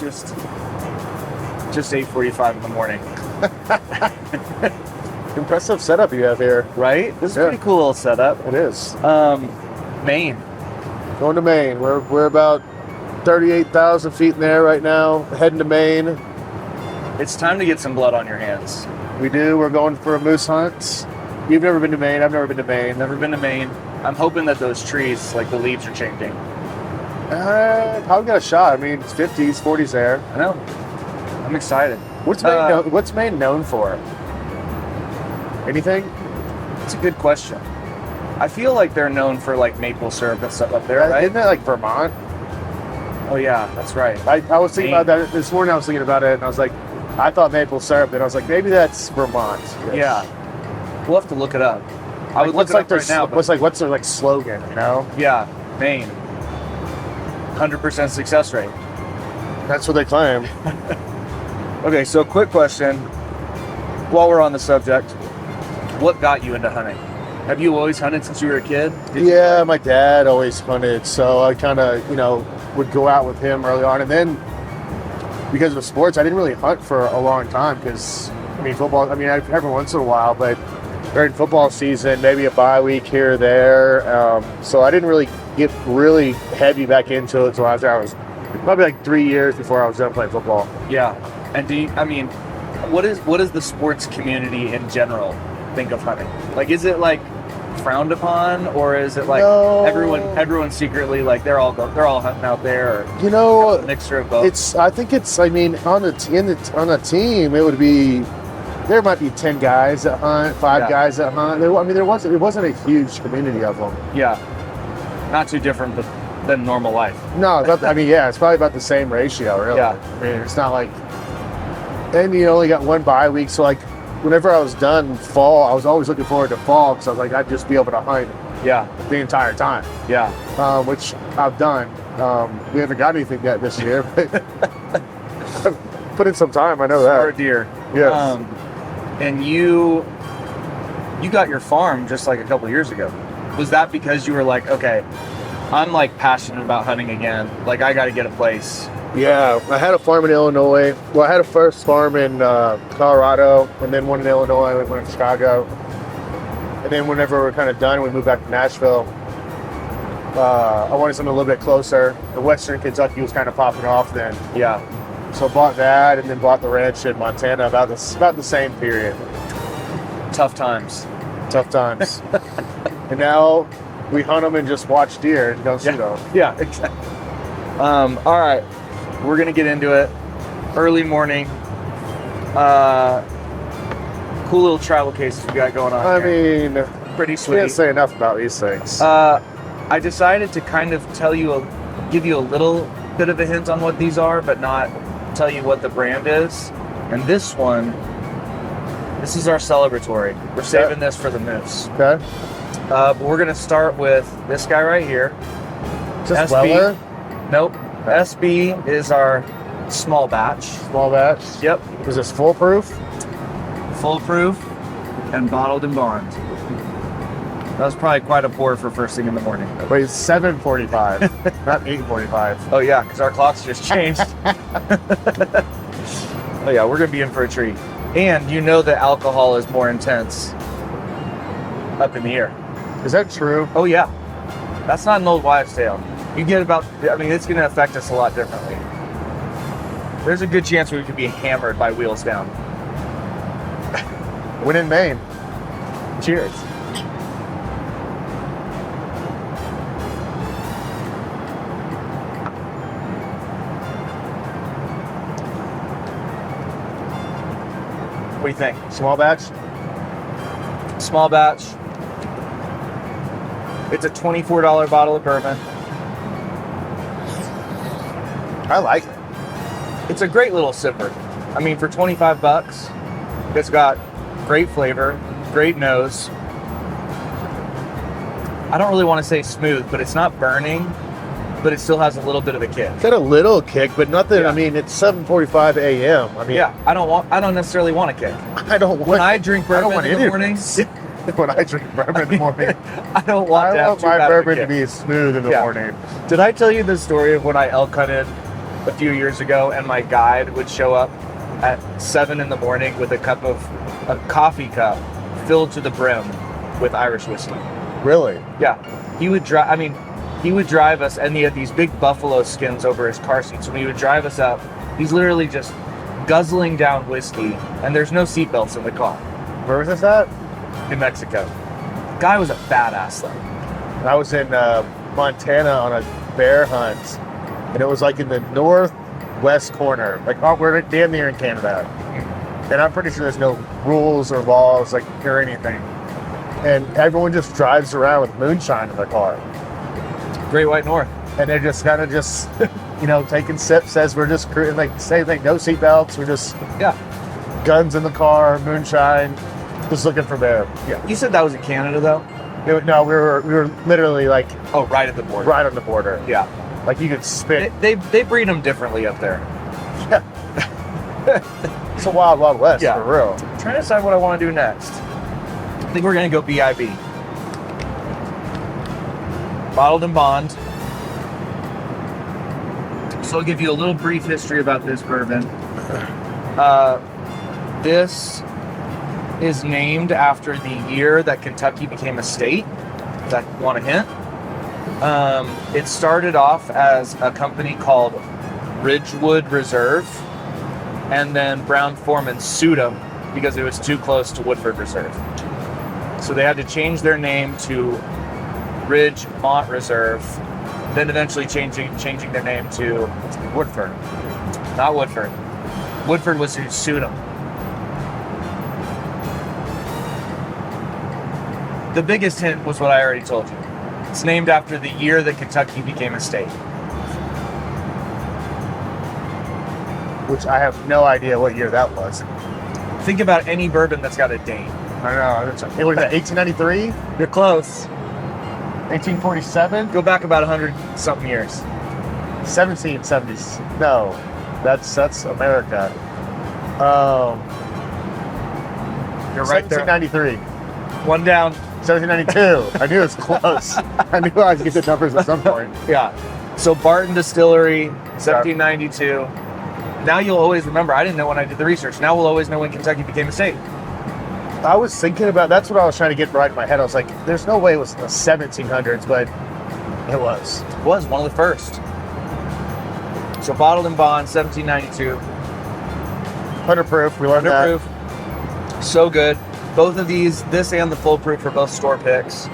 just 8:45 in the morning. Impressive setup you have here. Right? This is a pretty cool little setup. It is. Maine. Going to Maine. We're about 38,000 feet in the air right now, heading to Maine. It's time to get some blood on your hands. We do. We're going for a moose hunt. You've never been to Maine. I've never been to Maine. Never been to Maine. I'm hoping that those trees, like the leaves are changing. Probably got a shot. I mean, it's 50s, 40s there. I know. I'm excited. What's Maine known for? Anything? It's a good question. I feel like they're known for like maple syrup and stuff up there, right? Isn't that like Vermont? Oh yeah, that's right. I was thinking about that this morning. I was thinking about it, and I was like, I thought maple syrup, and I was like, maybe that's Vermont. Yeah, we'll have to look it up. I would look it up right now. What's their like slogan? You know? Yeah, Maine. 100% success rate. That's what they claim. Okay, so quick question. While we're on the subject, what got you into hunting? Have you always hunted since you were a kid? Yeah, my dad always hunted, so I kind of, would go out with him early on. And then, because of sports, I didn't really hunt for a long time because, football, every once in a while, but during football season, maybe a bye week here or there. So I didn't really get really heavy back into it until I was probably like 3 years before I was done playing football. Yeah. And what is the sports community in general think of hunting? Like, is it like frowned upon, or is it like everyone secretly like they're all hunting out there, or a mixture of both? I think on the team it would be, there might be 10 guys that hunt, 5 guys that hunt. It wasn't a huge community of them. Yeah, not too different than normal life. No, it's probably about the same ratio, really. Yeah. It's not like, and you only got one bye week, so like whenever I was done fall, I was always looking forward to fall because I was like, I'd just be able to hunt the entire time. Yeah. Which I've done. We haven't got anything yet this year, but put in some time, I know that. Or deer. Yes. And you got your farm just like a couple of years ago. Was that because you were like, okay, I'm like passionate about hunting again, like I got to get a place? Yeah, I had a farm in Illinois. Well, I had a first farm in Colorado, and then one in Illinois. We went to Chicago, and then whenever we were kind of done, we moved back to Nashville. I wanted something a little bit closer. The Western Kentucky was kind of popping off then. Yeah. So bought that, and then bought the ranch in Montana about the same period. Tough times. And now we hunt them and just watch deer and don't shoot them. Yeah, exactly. All right. We're going to get into it. Early morning. Cool little travel cases we got going on here. Pretty sweet. Can't say enough about these things. I decided to kind of give you a little bit of a hint on what these are, but not tell you what the brand is. And this is our celebratory. We're saving this for the moose. Okay. But we're going to start with this guy right here. Just SB. Weller? Nope. SB is our small batch. Small batch? Yep. Is this foolproof? Foolproof and bottled and bond. That was probably quite a pour for first thing in the morning. Wait, it's 7:45, not 8:45. Oh yeah, because our clocks just changed. Oh yeah, we're going to be in for a treat. And you know that alcohol is more intense up in the air. Is that true? Oh yeah. That's not an old wives' tale. You get it's going to affect us a lot differently. There's a good chance we could be hammered by wheels down. Win in Maine. Cheers. What do you think? Small batch? Small batch. It's a $24 bottle of bourbon. I like it. It's a great little sipper. For $25, it's got great flavor, great nose. I don't really want to say smooth, but it's not burning, but it still has a little bit of a kick. It's got a little kick, but nothing. Yeah. It's 7:45 a.m. Yeah, I don't necessarily want a kick. I don't want. When I drink bourbon in the morning. When I drink bourbon in the morning, I don't want my bourbon to be smooth in the morning. Did I tell you the story of when I elk hunted a few years ago, and my guide would show up at 7 in the morning with a coffee cup filled to the brim with Irish whiskey. Really? Yeah, he would drive us, and he had these big buffalo skins over his car seats. When he would drive us up, he's literally just guzzling down whiskey, and there's no seatbelts in the car. Where was this at? In Mexico. Guy was a badass though. I was in Montana on a bear hunt, and it was like in the northwest corner. Like, oh, we're damn near in Canada. And I'm pretty sure there's no rules or laws like or anything. And everyone just drives around with moonshine in their car. Great White North. And they're just kind of just, taking sips as we're just cruising, like same thing, no seatbelts. We're just guns in the car, moonshine, just looking for bear. Yeah. You said that was in Canada though? No, we were literally like right at the border. Right on the border. Yeah. Like you could spit. They breed them differently up there. Yeah. It's a wild, wild west for real. I'm trying to decide what I want to do next. I think we're gonna go BIB. Bottled and bond. So I'll give you a little brief history about this bourbon. This is named after the year that Kentucky became a state. Does that want a hint? It started off as a company called Ridgewood Reserve, and then Brown-Forman sued them because it was too close to Woodford Reserve. So they had to change their name to Ridgemont Reserve, then eventually changing their name to Woodford. Not Woodford. Woodford was who sued them. The biggest hint was what I already told you. It's named after the year that Kentucky became a state. Which I have no idea what year that was. Think about any bourbon that's got a date. I know. It was 1893? You're close. 1847? Go back about 100-something years. 1770s. No, that's America. You're right there. 1793. One down. 1792. I knew it was close. I knew I could get the numbers at some point. Yeah. So Barton Distillery, 1792. Now you'll always remember. I didn't know when I did the research. Now we'll always know when Kentucky became a state. I was thinking about, that's what I was trying to get right in my head. I was like, there's no way it was the 1700s, but it was. It was one of the first. So bottled and bond, 1792. 100 proof, we learned 100 proof. So good. Both of these, this and the full proof, are both store picks.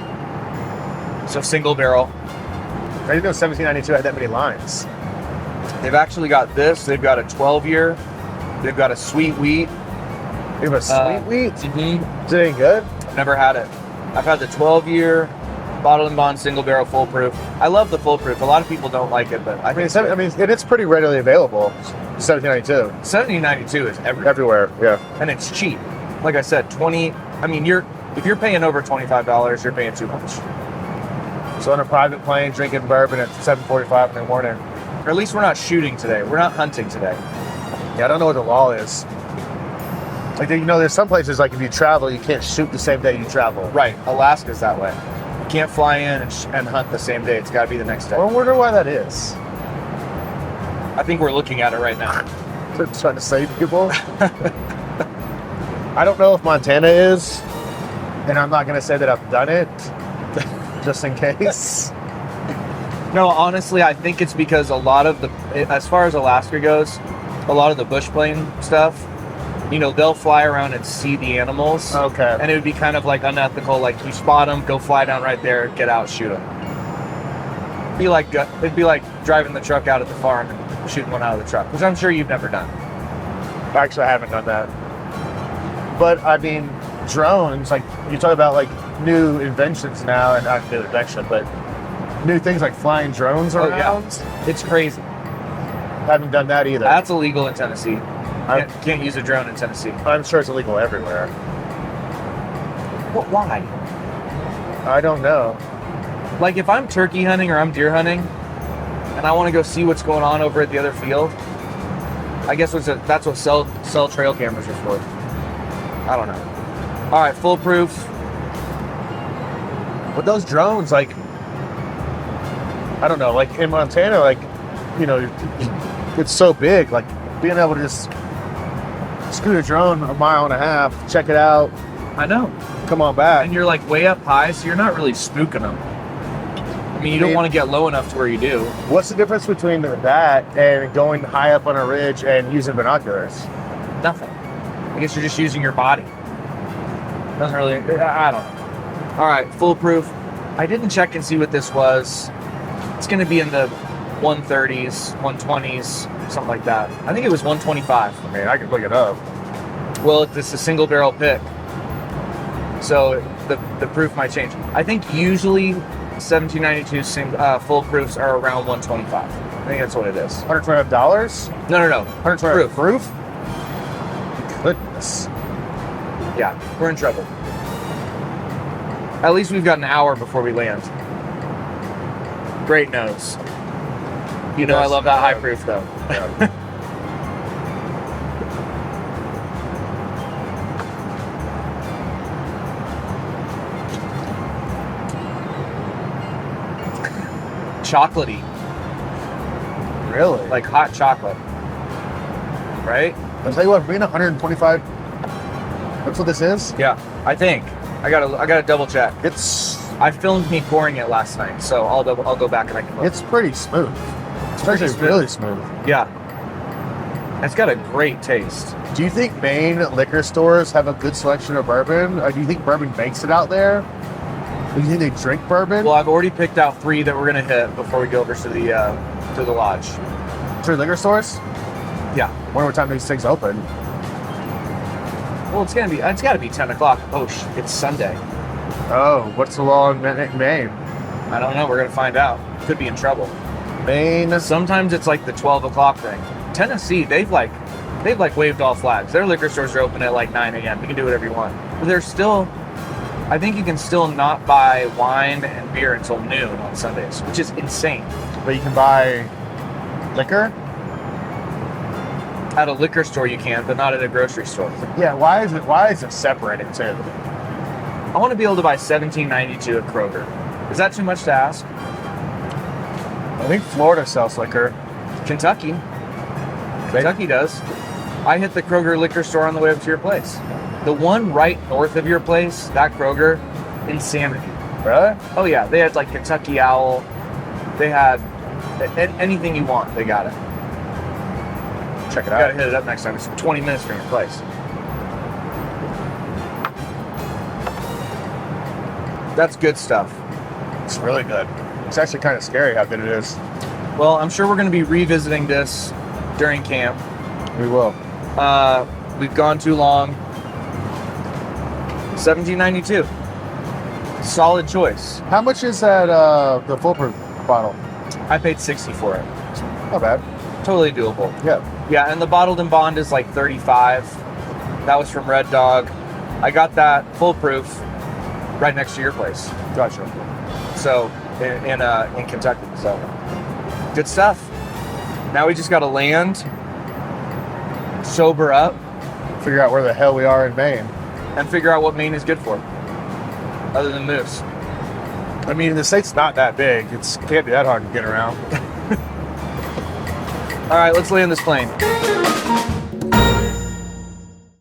So single barrel. I didn't know 1792 had that many lines. They've actually got this. They've got a 12-year. They've got a sweet wheat. They have a sweet wheat? Mm-hmm. Is it any good? I've never had it. I've had the 12-year bottle and bond single barrel full proof. I love the full proof. A lot of people don't like it, but I mean, it's pretty readily available. 1792. 1792 is everywhere. Everywhere, yeah. And it's cheap. Like I said, if you're paying over $25, you're paying too much. So on a private plane, drinking bourbon at 7:45 in the morning. Or at least we're not shooting today. We're not hunting today. Yeah, I don't know what the law is. Like, there's some places, like, if you travel, you can't shoot the same day you travel. Right. Alaska's that way. You can't fly in and hunt the same day. It's got to be the next day. Well, I wonder why that is. I think we're looking at it right now. They're trying to save people. I don't know if Montana is, and I'm not going to say that I've done it, just in case. No, honestly, I think it's because a lot of as far as Alaska goes, a lot of the bush plane stuff, they'll fly around and see the animals. Okay. And it would be kind of like unethical, like you spot them, go fly down right there, get out, shoot them. It'd be like driving the truck out at the farm and shooting one out of the truck, which I'm sure you've never done. Actually, I haven't done that. But, I mean, drones, like, you talk about, like, new inventions now, and not new invention, but new things like flying drones around. Yeah. It's crazy. I haven't done that either. That's illegal in Tennessee. Can't use a drone in Tennessee. I'm sure it's illegal everywhere. But why? I don't know. Like, if I'm turkey hunting or I'm deer hunting, and I want to go see what's going on over at the other field, I guess that's what cell trail cameras are for. I don't know. All right, foolproof. But those drones, like, I don't know, like in Montana, like, it's so big. Like being able to just scoot a drone a mile and a half, check it out, I know. come on back. And you're like way up high, so you're not really spooking them. I mean, you don't want to get low enough to where you do. What's the difference between that and going high up on a ridge and using binoculars? Nothing. I guess you're just using your body. Doesn't really, I don't know. All right, foolproof. I didn't check and see what this was. It's going to be in the 130s, 120s, something like that. I think it was 125. I mean, I could look it up. Well, it's a single barrel pick, so the proof might change. I think usually 1792 foolproofs are around 125. I think that's what it is. $125? No. 125 proof? Goodness. Yeah, we're in trouble. At least we've got an hour before we land. Great nose. You know, I love that high proof though. Yeah. Chocolatey, Really? like hot chocolate, right? I'll tell you what, being 125, that's what this is? Yeah, I think. I gotta double check. I filmed me pouring it last night, so I'll go back and I can look. It's pretty smooth. It's actually really smooth. Yeah. It's got a great taste. Do you think Maine liquor stores have a good selection of bourbon? Or do you think bourbon makes it out there? Do you think they drink bourbon? Well, I've already picked out 3 that we're gonna hit before we go over to the lodge. To liquor stores? Yeah. Wonder what time these things open. Well, it's gotta be 10 o'clock. Oh, it's Sunday. Oh, what's the law in Maine? I don't know. We're gonna find out. Could be in trouble. Maine. Sometimes it's like the 12 o'clock thing. Tennessee, they've waved all flags. Their liquor stores are open at like 9 a.m. You can do whatever you want. But I think you can still not buy wine and beer until noon on Sundays, which is insane. But you can buy liquor? At a liquor store you can, but not at a grocery store. Yeah, why is it separated too? I want to be able to buy 1792 at Kroger. Is that too much to ask? I think Florida sells liquor. Kentucky does. I hit the Kroger liquor store on the way up to your place. The one right north of your place, that Kroger, insanity. Really? Oh yeah, they had like Kentucky Owl. They had anything you want, they got it. Check it You out. gotta hit it up next time. It's 20 minutes from your place. That's good stuff. It's really good. It's actually kind of scary how good it is. Well, I'm sure we're going to be revisiting this during camp. We will. We've gone too long. 1792. Solid choice. How much is that the foolproof bottle? I paid 60 for it. Not bad. Totally doable. Yeah. Yeah, and the bottled and bond is like 35. That was from Red Dog. I got that foolproof right next to your place. Gotcha. So in Kentucky. So good stuff. Now we just got to land, sober up, Figure out where the hell we are in Maine. and figure out what Maine is good for, other than moose. I mean, the state's not that big. It can't be that hard to get around. All right, let's land this plane.